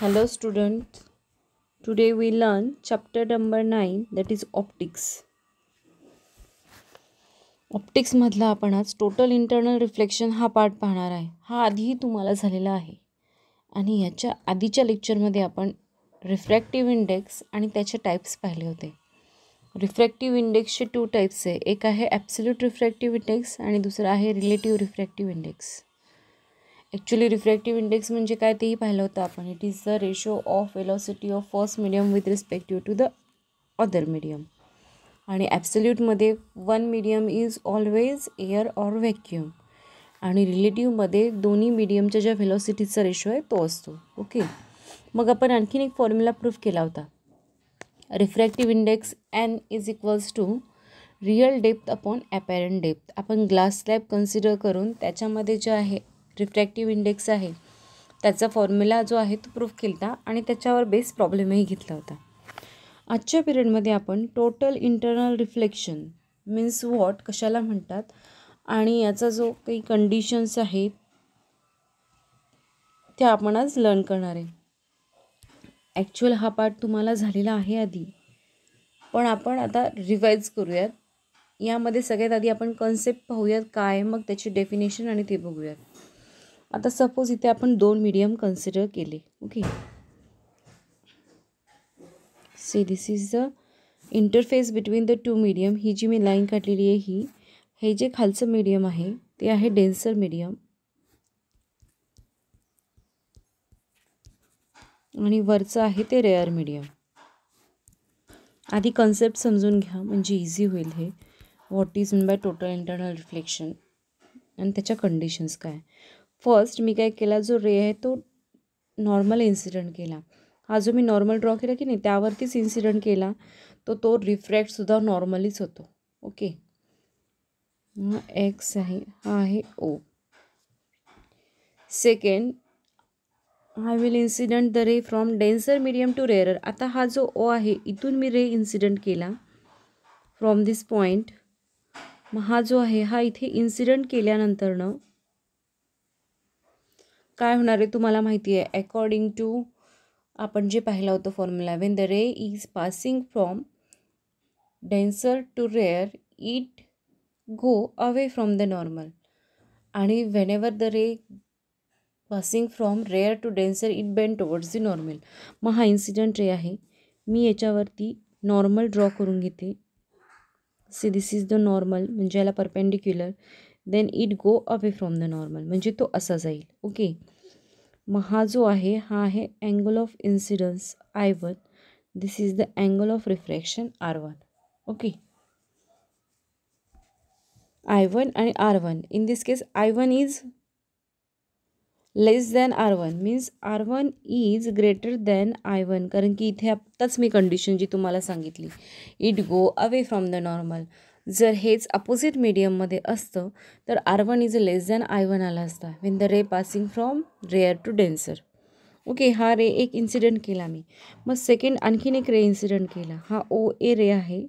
Hello student, today we learn chapter number 9 that is optics. Optics मधला आपण आज total internal reflection हा part पाहणार आहे. हा आधीही तुम्हाला झालेला आहे आणि याच्या आधीच्या लेक्चरमध्ये आपण रिफ्रॅक्टिव्ह इंडेक्स आणि त्याचे टाइप्स पाहिले होते. रिफ्रॅक्टिव्ह इंडेक्सचे 2 टाइप्स आहे. एक आहे ॲब्सोल्यूट रिफ्रॅक्टिव्ह इंडेक्स आणि दुसरा आहे relative refractive index. Actually refractive index म्हणजे काय तेही पाहिलं होतं आपण. It is the ratio of velocity of first medium with respective to the other medium. आणि ॲब्सोल्यूटमध्ये one medium is always air or vacuum आणि रिलेटिव्हमध्ये दोन्ही मीडियमच्या ज्या व्हेलॉसिटीचा रेशो आहे तो असतो. ओके, मग आपण आणखीन एक फॉर्म्युला प्रूफ केला होता. Refractive index n is equals to real depth upon apparent depth. आपण ग्लास स्लॅब कन्सिडर करून त्याच्यामध्ये जे आहे रिफ्रॅक्टिव्ह इंडेक्स आहे त्याचा फॉर्म्युला जो आहे तो प्रूफ केला होता आणि त्याच्यावर बेस प्रॉब्लेमही घेतला होता. आजच्या पिरियडमध्ये आपण total internal reflection means what कशाला म्हणतात आणि याचा जो काही कंडिशन्स आहेत त्या आपण आज लर्न करणार आहे. ॲक्च्युअल हा पार्ट तुम्हाला झालेला आहे आधी, पण आपण आता रिवाईज करूयात. यामध्ये सगळ्यात आधी आपण कन्सेप्ट पाहूयात काय, मग त्याची डेफिनेशन आणि ते बघूयात. आता सपोज इथे आपण 2 मीडियम कन्सिडर केले. Okay, see this is the interface between the 2 medium. ही जी मी लाईन काढलेली आहे हे जे खालचं मीडियम आहे ते आहे डेन्सर मीडियम आणि वरचं आहे ते रेअर मीडियम. आधी कन्सेप्ट समजून घ्या म्हणजे इझी होईल. हे what is mean by total internal reflection आणि त्याच्या कंडिशन्स काय. फर्स्ट मी काय केला, जो रे आहे तो नॉर्मल इन्सिडेंट केला. हा जो मी नॉर्मल ड्रॉ केला की नाही त्यावरतीच इन्सिडेंट केला, तो रिफ्रॅक्टसुद्धा नॉर्मलीच होतो. ओके, हा एक्स आहे, हा आहे O. Second, I will incident the ray from denser medium to rarer. आता हा जो ओ आहे इथून मी रे इन्सिडेंट केला फ्रॉम दिस पॉईंट. मग हा जो आहे हा इथे इन्सिडेंट केल्यानंतरनं काय होणार आहे तुम्हाला माहिती आहे. अकॉर्डिंग टू आपण जे पाहिलं होतं formula, when the ray is passing from denser to rare it go away from the normal आणि whenever the ray passing from rare to denser it bend towards the normal. मग हा incident ray आहे, मी याच्यावरती normal draw करून घेते. See this is the normal म्हणजे याला perpendicular. Then it go away from the normal म्हणजे तो असा जाईल. ओके, मग हा जो आहे हा आहे angle of incidence I1. This is the angle of refraction R1. Okay, I1 आणि R1. In this case I1 is less than R1 means R1 is greater than I1, कारण की इथे आत्ताच मी कंडिशन जी तुम्हाला सांगितली, it go away from the normal. जर हेच opposite मीडियममध्ये असतं तर R1 is less than I1 आला असता when the ray passing from rare to denser. Okay, हा रे एक इन्सिडेंट केला मी. मग सेकंड आणखीन एक रे इन्सिडेंट केला, हा OA रे आहे.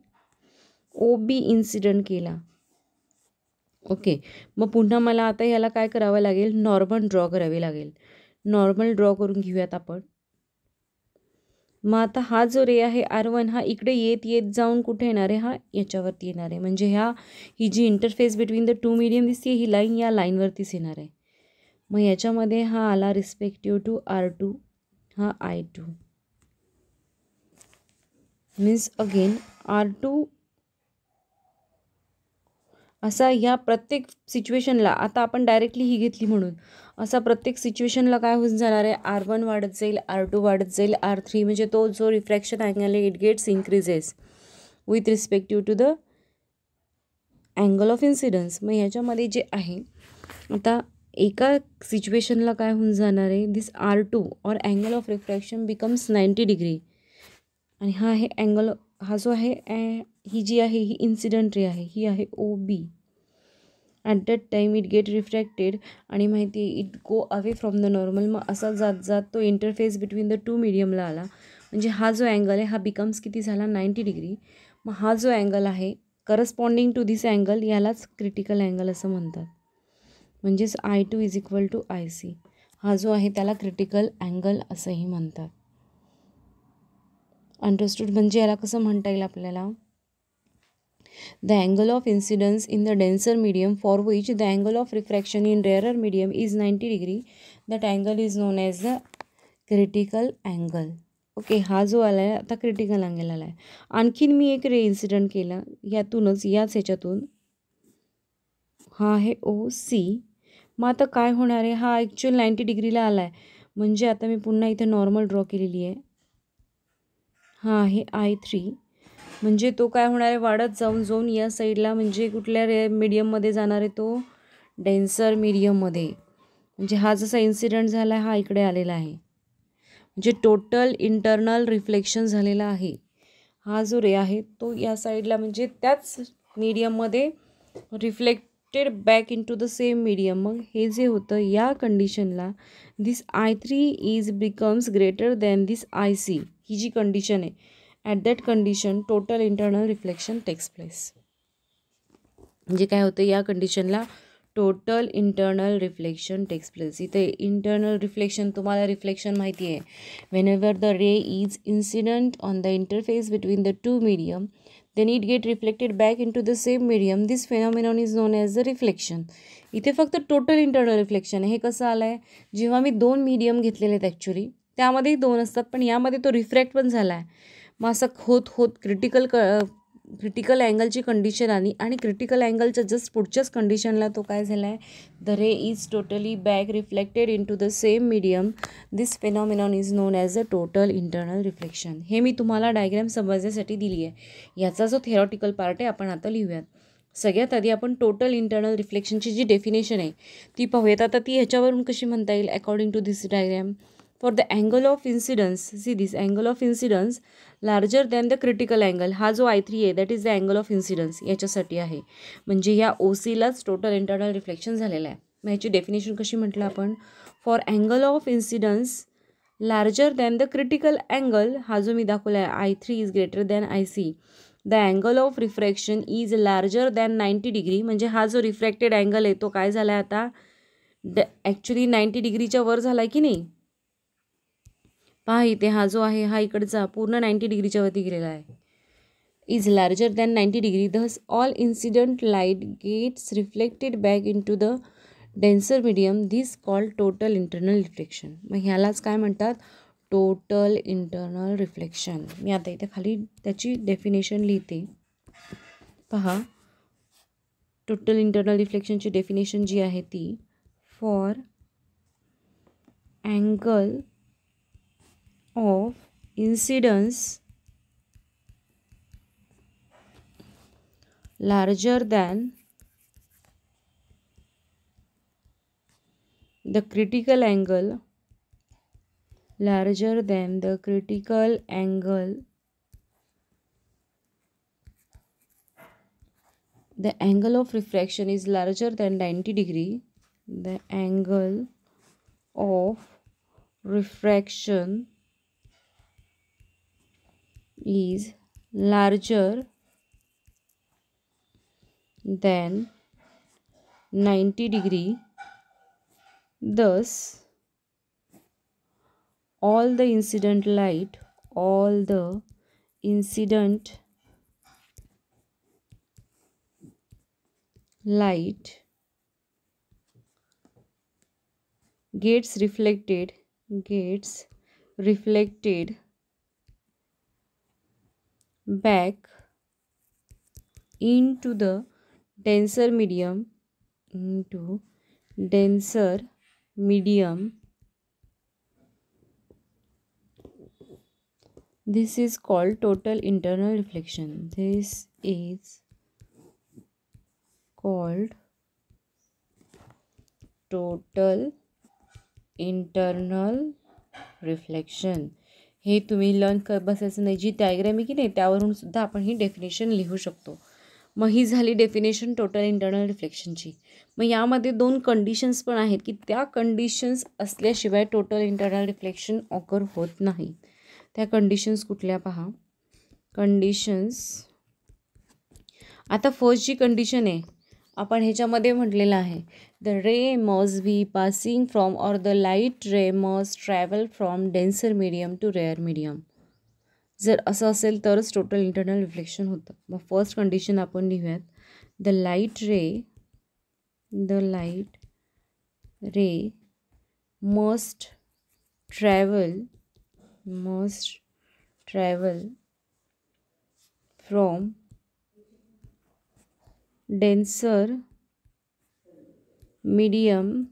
OB इन्सिडेंट केला. ओके, मग पुन्हा मला आता ह्याला काय करावं लागेल, नॉर्मल ड्रॉ करावी लागेल. नॉर्मल ड्रॉ करून घेऊयात आपण. मग आता हा जो रे आहे R1 हा इकडे येत येत जाऊन कुठे येणार आहे, हा याच्यावरती येणार आहे. म्हणजे ही जी इंटरफेस बिटवीन द 2 मीडियम दिसते ही लाईन या लाईनवरतीच येणार आहे. मग याच्यामध्ये हा आला रिस्पेक्टिव्ह टू R2, हा I2 मीन्स अगेन R2. असा ह्या प्रत्येक सिच्युएशनला, आता आपण डायरेक्टली ही घेतली म्हणून, असा प्रत्येक सिच्युएशनला काय होऊन जाणार आहे, R1 वाढत जाईल, R2 वाढत जाईल, R3 म्हणजे तो जो रिफ्रॅक्शन अँगल आहे it gets increases with respective to the angle of incidence. मग ह्याच्यामध्ये जे आहे आता एका सिच्युएशनला काय होऊन जाणार आहे, दिस R2 और angle of refraction becomes 90 degree आणि हा आहे अँगल, हा जो आहे ही जी आहे ही इन्सिडंट रे आहे, ही आहे OB. At that time it get refracted आणि माहिती आहे it go away from the normal. मग असा जात जात तो इंटरफेस बिटवीन द 2 मीडियमला आला म्हणजे हा जो अँगल आहे हा बिकम्स किती झाला, 90 डिग्री. मग हा जो अँगल आहे करस्पॉन्डिंग टू दिस अँगल यालाच क्रिटिकल अँगल असं म्हणतात. म्हणजेच I2 is equal to IC. हा जो आहे त्याला क्रिटिकल अँगल असंही म्हणतात. अंडरस्टूड? म्हणजे याला कसं म्हणता येईल आपल्याला, the angle of incidence in the denser medium for which the angle of refraction in rarer medium is 90 degree, that angle is known as the critical angle. Okay, हा जो आला आहे आता क्रिटिकल अँगल आला आहे. आणखीन मी एक रे इन्सिडंट केला यातूनच, याच ह्याच्यातून. हा आहे OC. मग आता काय होणार आहे, हा ॲक्च्युअल 90 डिग्रीला आला आहे. म्हणजे आता मी पुन्हा इथे नॉर्मल ड्रॉ केलेली आहे. हा आहे I3. म्हणजे तो काय होणार आहे, वाढत जाऊन जाऊन या साईडला, म्हणजे कुठल्या मीडियममध्ये जाणार आहे, तो डेन्सर मीडियममध्ये. म्हणजे हा जसा इन्सिडेंट झाला आहे हा इकडे आलेला आहे. म्हणजे टोटल इंटरनल रिफ्लेक्शन झालेला आहे. हा जो रे आहे तो या साईडला, म्हणजे त्याच मीडियममध्ये reflected back into the same medium. मग हे जे होतं या कंडिशनला, this I3 is becomes greater than this IC. ही जी कंडिशन आहे, at that condition total internal reflection takes place. म्हणजे काय होतं, या कंडिशनला total internal reflection takes place. इथे इंटरनल रिफ्लेक्शन, तुम्हाला रिफ्लेक्शन माहिती आहे, whenever the ray is incident on the interface between the two medium, then it get reflected back into the same medium. This phenomenon is known as the reflection. इथे फक्त total internal reflection आहे. हे कसं आलं आहे, जेव्हा मी 2 medium घेतलेले आहेत ॲक्च्युली, त्यामध्येही 2 असतात, पण यामध्ये तो रिफ्रॅक्ट पण झाला आहे. मग असं होत होत क्रिटिकल अँगलची कंडिशन आली, आणि क्रिटिकल अँगलच्या जस्ट पुढच्याच कंडिशनला तो काय झाला आहे, the ray is totally back reflected into the same medium. This phenomenon is known as a total internal reflection. हे मी तुम्हाला डायग्रॅम समजण्यासाठी दिली आहे. याचा जो थेरॉटिकल पार्ट आहे आपण आता लिहूयात. सगळ्यात आधी आपण टोटल इंटरनल रिफ्लेक्शनची जी डेफिनेशन आहे ती पाहूयात. आता ती ह्याच्यावरून कशी म्हणता येईल, according to this diagram, for the angle of incidence, see this angle of incidence larger than the critical angle. हा जो I3 आहे that is the angle of incidence, याच्यासाठी आहे. म्हणजे या OCलाच टोटल इंटरनल रिफ्लेक्शन झालेलं आहे. मग ह्याची डेफिनेशन कशी म्हटलं आपण, for angle of incidence larger than the critical angle, हा जो मी दाखवला आहे I3 is greater than IC, the angle of refraction is larger than 90 degree. म्हणजे हा जो रिफ्रॅक्टेड अँगल आहे तो काय झाला आहे आता, ॲक्च्युली 90 डिग्रीच्या वर झाला आहे की नाही. पहा इथे हा जो आहे हा इकडचा पूर्ण 90 डिग्रीच्या वरती गेलेला आहे. Is larger than 90 degree, thus all incident light gets reflected back into the denser medium. This called total internal reflection. मग ह्यालाच काय म्हणतात, टोटल इंटरनल रिफ्लेक्शन. मी आता इथे खाली त्याची डेफिनेशन लिहिते. पहा, टोटल इंटरनल रिफ्लेक्शनची डेफिनेशन जी आहे ती, for angle of incidence larger than the critical angle, larger than the critical angle, the angle of refraction is larger than 90 degree, the angle of refraction is larger than 90 degree, thus all the incident light gets reflected back into the denser medium, This is called total internal reflection. This is called total internal reflection. हे तुम्ही learn कर बसायचं नाही. जी diagram आहे की नाही त्यावरून सुद्धा आपण ही डेफिनेशन लिहू शकतो. मग ही झाली डेफिनेशन टोटल इंटरनल रिफ्लेक्शनची. मग यामध्ये 2 कंडिशन्स पण आहेत की त्या कंडिशन्स असल्याशिवाय टोटल इंटरनल रिफ्लेक्शन ऑकर होत नाही. त्या कंडिशन्स कुठल्या पहा. कंडिशन्स, आता फर्स्ट जी कंडिशन आहे आपण ह्याच्यामध्ये म्हटलेलं आहे, the ray must be passing from, or the light ray must travel from denser medium to rare medium. जर असं असेल तरच टोटल इंटरनल रिफ्लेक्शन होतं. मग फर्स्ट कंडिशन आपण लिहूयात. The light ray must travel from denser medium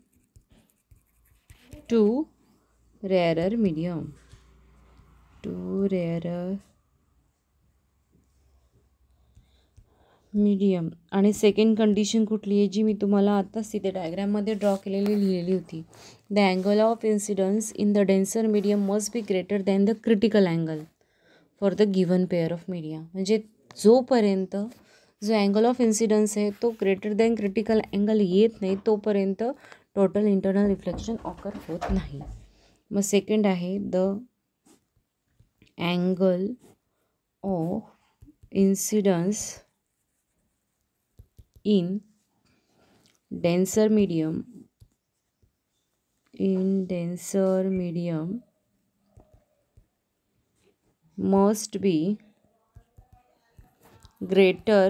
to rarer medium. आणि second condition कुठली आहे जी मी तुम्हाला आताच तिथे डायग्राममध्ये ड्रॉ केलेली लिहिलेली होती. The angle of incidence in the denser medium must be greater than the critical angle for the given pair of media. म्हणजे जोपर्यंत जो अँगल ऑफ इन्सिडन्स आहे तो ग्रेटर दॅन क्रिटिकल अँगल येत नाही तोपर्यंत टोटल इंटरनल रिफ्लेक्शन ऑकर होत नाही. मग सेकंड आहे the angle of incidence in denser medium must be greater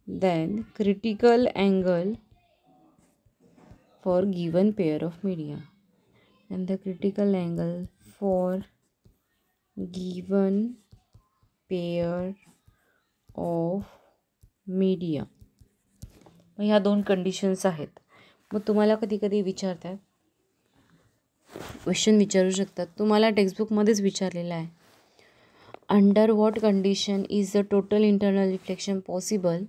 than critical angle for given pair of media. And the critical angle for given pair of media. मग ह्या दोन conditions आहेत. मग तुम्हाला कधी कधी विचारतात, क्वेश्चन विचारू शकतात, तुम्हाला टेक्स्टबुकमध्येच विचारलेलं आहे, under what condition is the total internal reflection possible,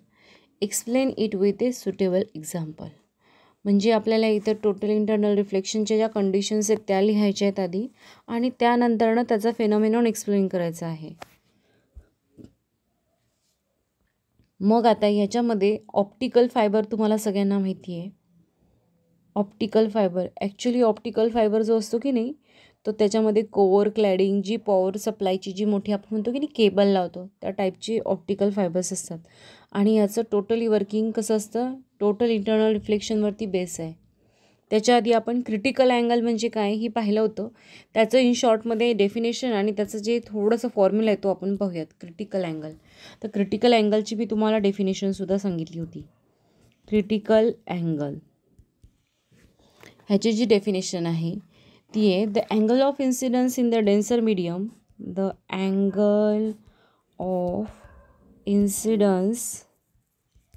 explain it with a suitable example. म्हणजे आपल्याला इथं टोटल इंटरनल रिफ्लेक्शनच्या ज्या कंडिशन्स आहेत त्या लिहायच्या आहेत आधी, आणि त्यानंतरनं त्याचा फेनॉमेनॉन एक्सप्लेन करायचा आहे. मग आता ह्याच्यामध्ये ऑप्टिकल फायबर तुम्हाला सगळ्यांना माहिती आहे. ऑप्टिकल फायबर जो असतो की नाही तो त्याच्यामध्ये कोअर क्लॅडिंग जी पॉवर सप्लायची जी मोठी आपण म्हणतो की नाही केबल लावतो त्या टाईपची ऑप्टिकल फायबर्स असतात. आणि याचं टोटली वर्किंग कसं असतं, टोटल इंटरनल रिफ्लेक्शनवरती बेस आहे. त्याच्या आधी आपण क्रिटिकल अँगल म्हणजे काय हे पाहिलं होतं. त्याचं इन शॉर्टमध्ये डेफिनेशन आणि त्याचं जे थोडंसं फॉर्म्युला आहे तो आपण पाहूयात. क्रिटिकल अँगल, तर क्रिटिकल अँगलची मी तुम्हाला डेफिनेशनसुद्धा सांगितली होती. क्रिटिकल अँगल ह्याची जी डेफिनेशन आहे ती आहे the angle of incidence in the denser medium. The angle of incidence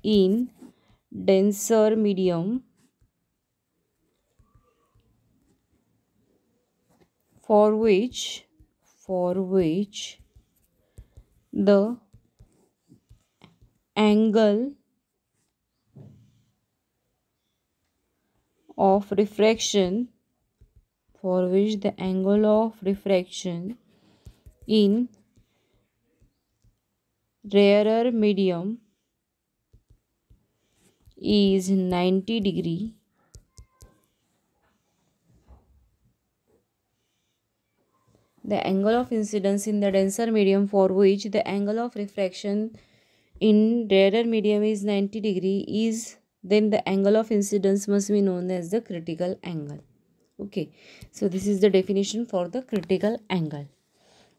in denser medium for which the angle of refraction in rarer medium is 90 degree. The angle of incidence in the denser medium for which the angle of refraction in rarer medium is 90 degree is then the angle of incidence must be known as the critical angle. Okay, so this is the definition for the critical angle.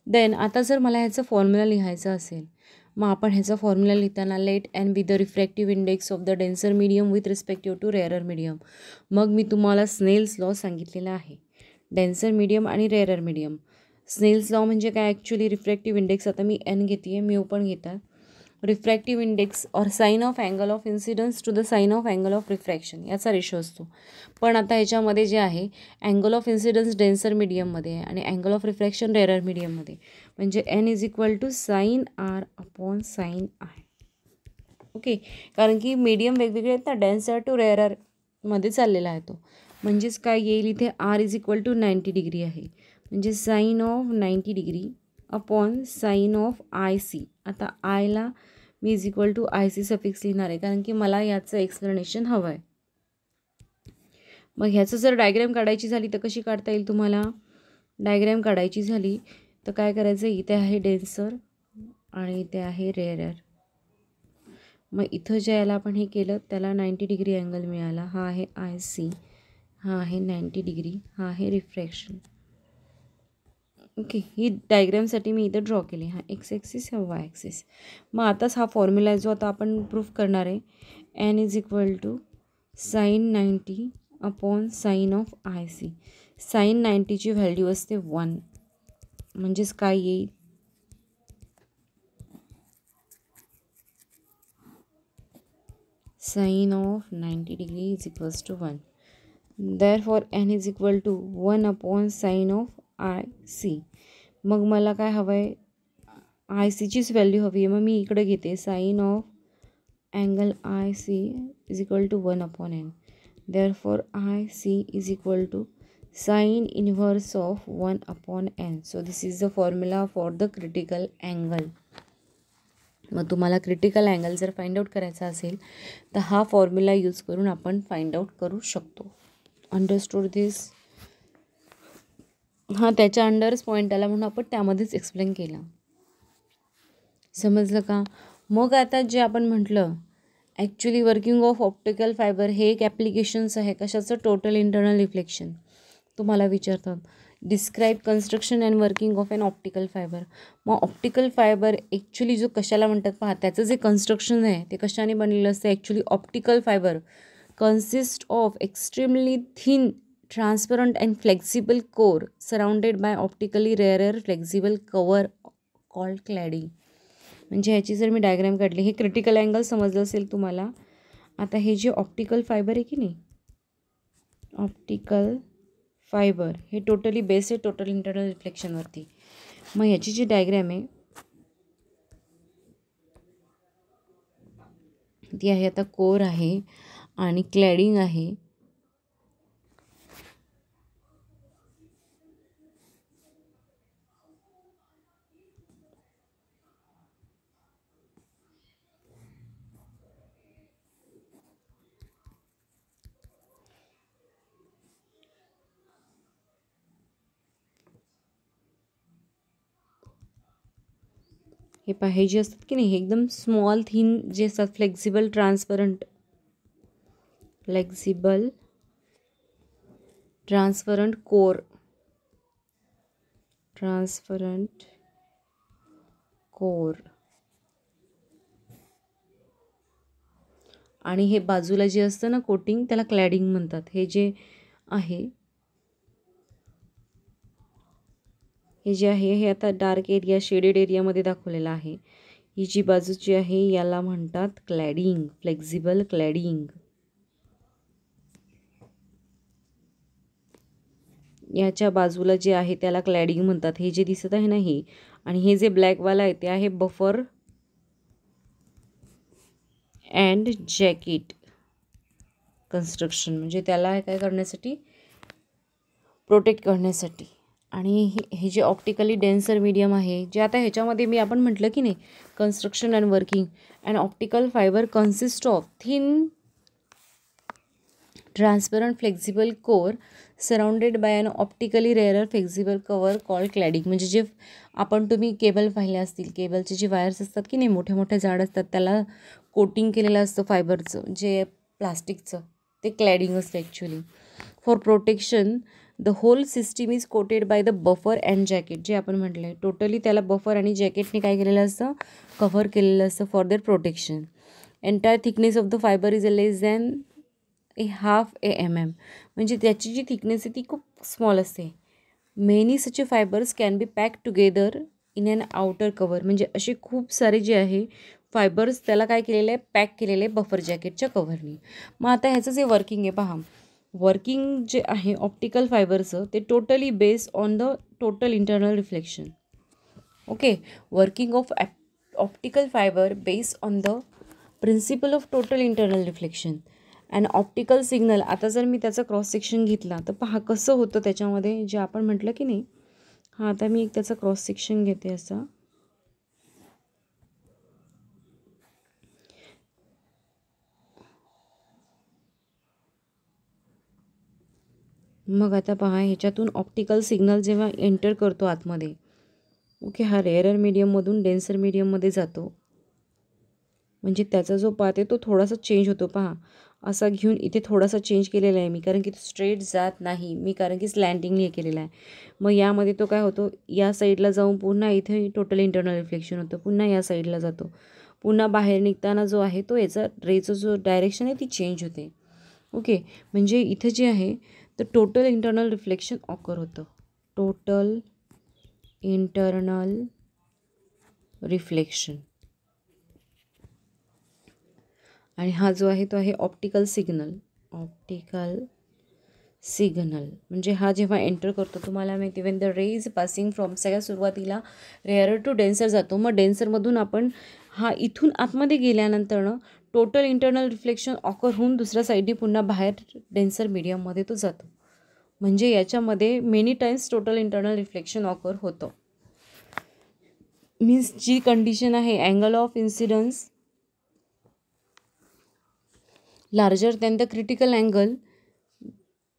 Then आता जर मला ह्याचा formula लिहायचा असेल मग आपण ह्याचा formula लिहिताना let and be the refractive index of the denser medium with respective to rarer medium. मग मी तुम्हाला स्नेल्स लॉ सांगितलेला आहे. डेन्सर मीडियम आणि रेअरर मीडियम. स्नेल्स लॉ म्हणजे काय, ॲक्च्युली रिफ्रॅक्टिव्ह इंडेक्स, आता मी एन घेते आहे, म्यू पण घेतात. Refractive index or sine of angle of incidence to the sine of angle of refraction याचा रेशो असतो. पण आता ह्याच्यामध्ये जे आहे अँगल ऑफ इन्सिडन्स डेन्सर मीडियममध्ये आहे आणि अँगल ऑफ रिफ्रॅक्शन रेअरर मीडियममध्ये, म्हणजे N is equal to sine R upon sine I. Okay, कारण की मीडियम वेगवेगळे आहेत ना, डेन्सर टू रेअररमध्ये चाललेला आहे तो. म्हणजेच काय येईल इथे R is equal to 90 degree आहे, म्हणजे sine of 90 degree upon sine of I C. आता आयला मी is equal to I C suffix लिहिणार आहे कारण की मला याचं एक्सप्लेनेशन हवं आहे. मग ह्याचं जर डायग्रॅम काढायची झाली तर कशी काढता येईल तुम्हाला, डायग्रॅम काढायची झाली तर काय करायचं, इथे आहे डेन्सर आणि इथे आहे रेअरर. मग इथं ज्या याला आपण हे केलं त्याला 90 डिग्री अँगल मिळाला. हा आहे IC, हा आहे 90 डिग्री, हा आहे रिफ्रॅक्शन. ओके, ही डायग्रामसाठी मी इथं ड्रॉ केली. हा एक्स ॲक्सिस, हा वाय ॲक्सिस. मग आताच हा फॉर्म्युला आहे जो आता आपण प्रूफ करणार आहे. n = sin 90 upon sine of IC. Sine 90ची व्हॅल्यू असते 1, म्हणजेच काय येईल, sine of 90 degree = 1. Therefore n = 1 upon sine of IC. मग मला काय हवं आहे, ICचीच व्हॅल्यू हवी आहे. मग मी इकडे घेते sine of angle IC = 1 upon n. Therefore IC = sine inverse of 1 upon n. So this is the formula for the critical angle. मग तुम्हाला क्रिटिकल अँगल जर फाइंड आउट करायचा असेल तर हा फॉर्म्युला यूज करून आपण फाइंड आउट करू शकतो. अंडरस्टूड दिस? हां, त्याच्या अंडरच पॉईंट आला म्हणून आपण त्यामध्येच एक्सप्लेन केला. समजलं का? मग आता जे आपण म्हटलं actually working of optical fibre हे एक ॲप्लिकेशन्स आहे. कशाचं? Total internal reflection. तुम्हाला विचारतात describe construction and working of an optical fibre. मग ऑप्टिकल फायबर ॲक्च्युली जो कशाला म्हणतात पहा, त्याचं जे कन्स्ट्रक्शन आहे ते कशाने बनलेलं असतं. Actually optical fibre consist of extremely thin transparent and flexible core surrounded by optically rarer flexible cover called cladding. म्हणजे ह्याची जर मी डायग्राम काढली, हे क्रिटिकल अँगल समजलं असेल तुम्हाला. आता हे जे ऑप्टिकल फायबर आहे की नाही, ऑप्टिकल फायबर हे टोटली बेस आहे टोटल इंटरनल रिफ्लेक्शनवरती. मग ह्याची जी डायग्राम आहे ती आहे, आता कोर आहे आणि क्लॅडिंग आहे. हे पहा, हे जे असतात की नाही, हे एकदम स्मॉल थिन जे असतात फ्लेक्झिबल ट्रान्सपरंट कोर आणि हे बाजूला जे असतं ना कोटिंग, त्याला क्लॅडिंग म्हणतात. हे जे आहे हे आता डार्क एरिया शेडेड एरियामध्ये दाखवलेलं आहे. ही जी बाजूची आहे याला म्हणतात क्लॅडिंग, फ्लेक्झिबल क्लॅडिंग. याच्या बाजूला जे आहे त्याला क्लॅडिंग म्हणतात. हे जे दिसत आहे ना हे, आणि हे जे ब्लॅकवाला आहे ते आहे बफर अँड जॅकेट कन्स्ट्रक्शन. म्हणजे त्याला काय करण्यासाठी, प्रोटेक्ट करण्यासाठी. आणि हे जे ऑप्टिकली डेन्सर मीडियम आहे, जे आता ह्याच्यामध्ये मी आपण म्हटलं की नाही construction and working and optical fibre consist of thin transparent flexible core surrounded by an optically rarer flexible cover called cladding. म्हणजे जे तुम्ही केबल पाहिले असतील, केबलचे जे वायर्स असतात की नाही मोठे मोठे जाड असतात, त्याला कोटिंग केलेलं असतं फायबरचं, जे प्लास्टिकचं, ते क्लॅडिंग असतं actually. For protection the whole system is coated by the buffer and jacket. जे आपण म्हटलं आहे टोटली त्याला बफर आणि जॅकेटने काय केलेलं असतं, कव्हर केलेलं असतं for their protection. Entire thickness of the fibre is less than ½ mm. म्हणजे त्याची जी थिकनेस आहे ती खूप स्मॉल असते. Many such fibres can be pack together in an outer cover. म्हणजे असे खूप सारे जे आहे फायबर्स त्याला काय केलेलं आहे, पॅक केलेले आहे बफर जॅकेटच्या कव्हरनी. मग आता ह्याचं जे वर्किंग आहे पहा, वर्किंग जे आहे ऑप्टिकल फायबरचं ते totally based on the total internal reflection. Okay, working of optical fibre based on the principle of total internal reflection and optical signal. आता जर मी त्याचा क्रॉस सेक्शन घेतला तर पहा कसं होतं त्याच्यामध्ये, जे आपण म्हटलं की नाही. हां, आता मी एक त्याचा क्रॉस सेक्शन घेते असा. मग आता पहा, ह्याच्यातून ऑप्टिकल सिग्नल जेव्हा एंटर करतो आतमध्ये, ओके, हा रेअरर मीडियममधून डेन्सर मीडियममध्ये जातो. म्हणजे त्याचा जो पाथ आहे तो थोडासा चेंज होतो. पहा, असा घेऊन इथे थोडासा चेंज केलेला आहे मी, कारण की तो स्ट्रेट जात नाही मी, कारण की स्लँटिंगली केलेला आहे. मग यामध्ये तो काय होतो, या साईडला जाऊन पुन्हा इथे टोटल इंटरनल रिफ्लेक्शन होतं, पुन्हा या साईडला जातो, पुन्हा बाहेर निघताना जो आहे तो याचा रेचा जो डायरेक्शन आहे ती चेंज होते. ओके, म्हणजे इथे जे आहे तर टोटल इंटरनल रिफ्लेक्शन ऑकर होतं. Total internal reflection. आणि हा जो आहे तो आहे ऑप्टिकल सिग्नल. ऑप्टिकल सिग्नल म्हणजे हा जेव्हा एंटर करतो, तुम्हाला माहिती Wien the ray is passing from, सगळ्या सुरुवातीला रेअर टू डेन्सर जातो, मग डेन्सरमधून आपण हा इथून आतमध्ये गेल्यानंतरनं टोटल इंटरनल रिफ्लेक्शन ऑकर होऊन दुसऱ्या साईडने पुन्हा बाहेर डेन्सर मीडियममध्ये तो जातो. म्हणजे याच्यामध्ये many times total internal reflection occur होतं. मीन्स जी कंडिशन आहे angle of incidence larger than the critical angle,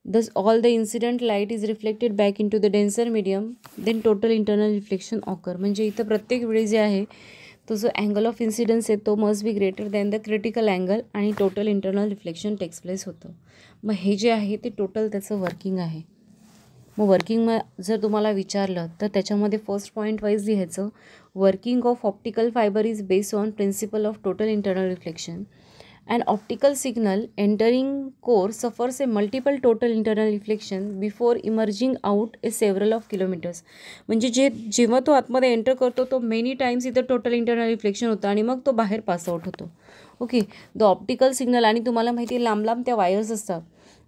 thus all the incident light is reflected back into the denser medium, then total internal reflection occur. म्हणजे इथं प्रत्येक वेळी जे आहे तो जो अँगल ऑफ इन्सिडन्स आहे तो must be greater than the critical angle आणि total internal reflection takes place होतं. मग हे जे आहे ते टोटल त्याचं वर्किंग आहे. मग वर्किंग जर तुम्हाला विचारलं तर त्याच्यामध्ये फर्स्ट पॉईंट वाईज लिहायचं, working of optical fibre is based on principle of total internal reflection. An optical signal entering core suffers a multiple total internal reflection before emerging out a several of kilometers. म्हणजे जेव्हा तो आतमध्ये enter करतो तो many times इथं total internal reflection होतं आणि मग तो बाहेर पास आउट होतो. ओके, द ऑप्टिकल सिग्नल, आणि तुम्हाला माहिती आहे लांब लांब त्या वायर्स असतात.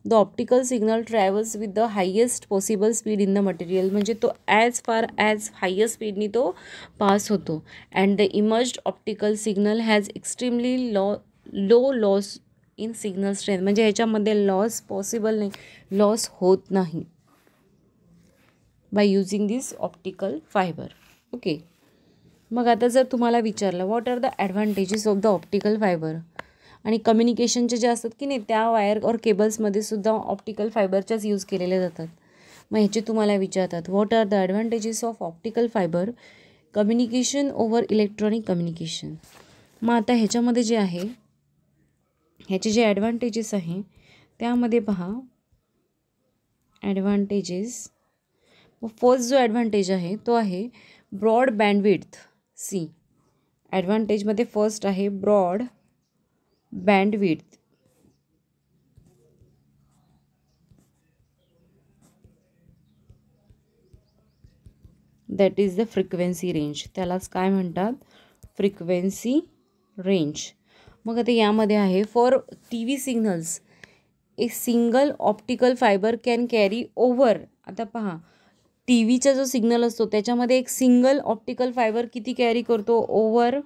The optical signal travels with the highest possible speed in the material, म्हणजे तो ॲज फार ॲज हायेस्ट स्पीडनी तो पास होतो. And the emerged optical signal has extremely low loss in signal strength, म्हणजे ह्याच्यामध्ये लॉस पॉसिबल नाही, loss होत नाही by using this optical fibre. Okay, मग आता जर तुम्हाला विचारलं what are the advantages of the optical fibre, आणि कम्युनिकेशनचे जे असतात की नाही त्या वायर और केबल्समध्ये सुद्धा ऑप्टिकल फायबरच्याच यूज केलेल्या जातात. मग ह्याचे तुम्हाला विचारतात what are the advantages of optical fibre, communication over electronic communication. मग आता ह्याच्यामध्ये जे आहे ह्याचे जे ॲडव्हान्टेजेस आहे त्यामध्ये पहा ॲडव्हान्टेजेस. फर्स्ट जो ॲडव्हान्टेज आहे तो आहे ब्रॉड बँडविड्थ. सी, ॲडव्हान्टेजमध्ये फर्स्ट आहे broad bandwidth. That is the frequency range, त्यालाच काय म्हणतात, फ्रिक्वेन्सी रेंज. मग आता यामध्ये आहे for T V signals a single optical fibre can carry over. आता पहा टी व्हीचा जो सिग्नल असतो त्याच्यामध्ये एक सिंगल ऑप्टिकल फायबर किती कॅरी करतो, ओव्हर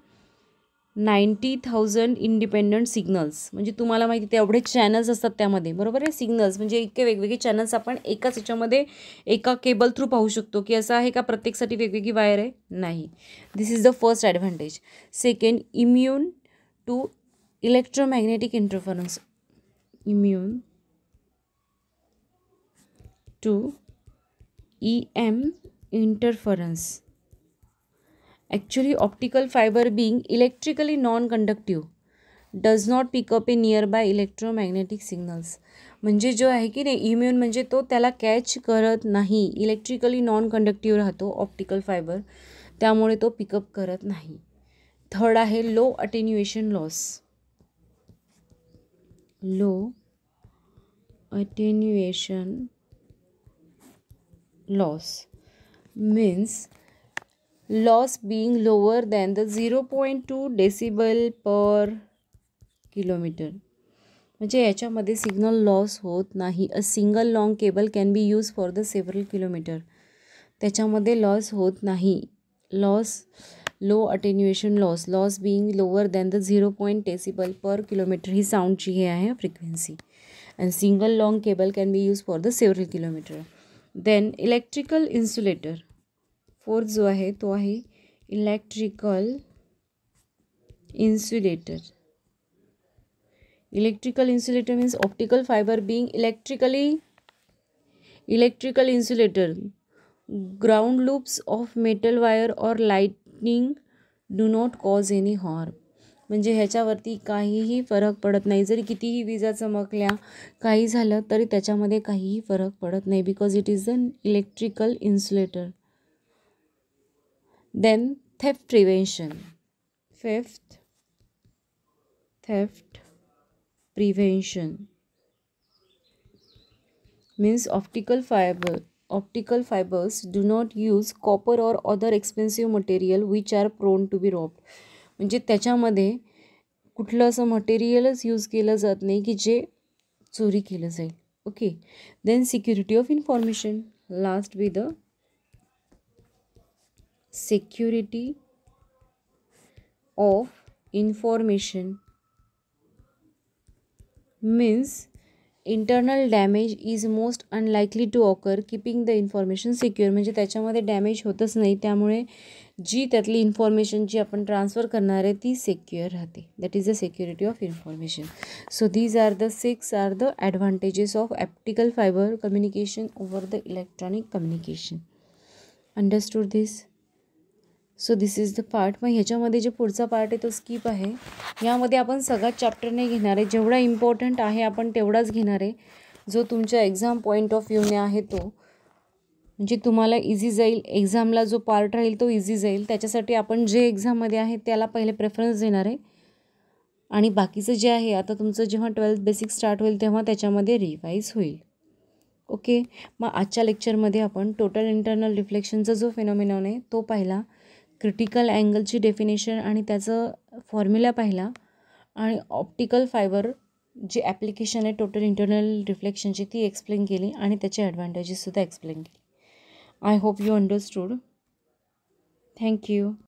90,000 इंडिपेंडंट सिग्नल्स. म्हणजे तुम्हाला माहिती तेवढे चॅनल्स असतात त्यामध्ये, बरोबर आहे. सिग्नल्स म्हणजे इतके वेगवेगळे चॅनल्स आपण एकाच याच्यामध्ये एका केबल थ्रू पाहू शकतो की असं आहे का प्रत्येकसाठी वेगवेगळी वायर आहे, नाही. This is the first advantage. Second, immune to electromagnetic interference. Immune to EM interference. Actually, optical fiber being electrically non-conductive does not pick up a nearby electromagnetic signals. म्हणजे जो आहे की नाही इम्यून म्हणजे तो त्याला कॅच करत नाही, इलेक्ट्रिकली नॉन कंडक्टिव्ह राहतो ऑप्टिकल फायबर, त्यामुळे तो पिकअप करत नाही. थर्ड आहे low attenuation loss. Low attenuation loss means loss being lower than the 0.2 decibel per kilometer. म्हणजे याच्यामध्ये सिग्नल लॉस होत नाही. A single long cable can be use for the several kilometre. त्याच्यामध्ये लॉस होत नाही. Loss low attenuation loss being lower than the 0 decibel per kilometre ही साऊंडची हे आहे frequency. And single long cable can be use for the several kilometre. Then electrical insulator. Fourth जो आहे तो आहे electrical insulator. Electrical insulator means optical fibre being electrical insulator. Ground loops of metal wire और lightning do not cause any harm. म्हणजे ह्याच्यावरती काहीही फरक पडत नाही. जरी कितीही विजा चमकल्या, काही झालं तरी त्याच्यामध्ये काहीही फरक पडत नाही, because it is an electrical insulator. Then theft prevention. Theft prevention means optical fibers do not use copper or other expensive material which are prone to be robbed. म्हणजे त्याच्यामध्ये कुठलं असं मटेरियलच यूज केलं जात नाही की जे चोरी केलं जाईल. Okay. Then security of information. Last with the security of information means internal damage is most unlikely to occur keeping the information secure. म्हणजे त्याच्यामध्ये डॅमेज होतच नाही, त्यामुळे जी त्यातली इन्फॉर्मेशन जी आपण ट्रान्सफर करणार आहे ती सिक्युअर राहते. That is the security of information. So these are the 6 are the advantages of optical fibre communication over the electronic communication. Understood this? So this is the part. मग ह्याच्यामध्ये जे पुढचा part आहे तो स्किप आहे. यामध्ये आपण सगळ्यात चॅप्टर नाही घेणार आहे, जेवढा इम्पॉर्टंट आहे आपण तेवढाच घेणार आहे, जो तुमच्या एक्झाम पॉईंट ऑफ व्ह्यूने आहे तो. म्हणजे तुम्हाला इझी जाईल, एक्झामला जो पार्ट राहील तो इझी जाईल. त्याच्यासाठी आपण जे एक्झाममध्ये आहे त्याला पहिले प्रेफरन्स देणार आहे, आणि बाकीचं जे आहे आता तुमचं जेव्हा 12th बेसिक स्टार्ट होईल तेव्हा त्याच्यामध्ये रिवाईज होईल. ओके. मग आजच्या लेक्चरमध्ये आपण टोटल इंटरनल रिफ्लेक्शनचा जो फिनॉमिनॉन आहे तो पाहिला, क्रिटिकल अँगलची डेफिनेशन आणि त्याचं फॉर्म्युला पाहिला, आणि ऑप्टिकल फायबर जी ॲप्लिकेशन आहे टोटल इंटरनल रिफ्लेक्शनची ती एक्सप्लेन केली, आणि त्याचे ॲडव्हान्टेजेससुद्धा एक्सप्लेन केली. I hope you understood. Thank you.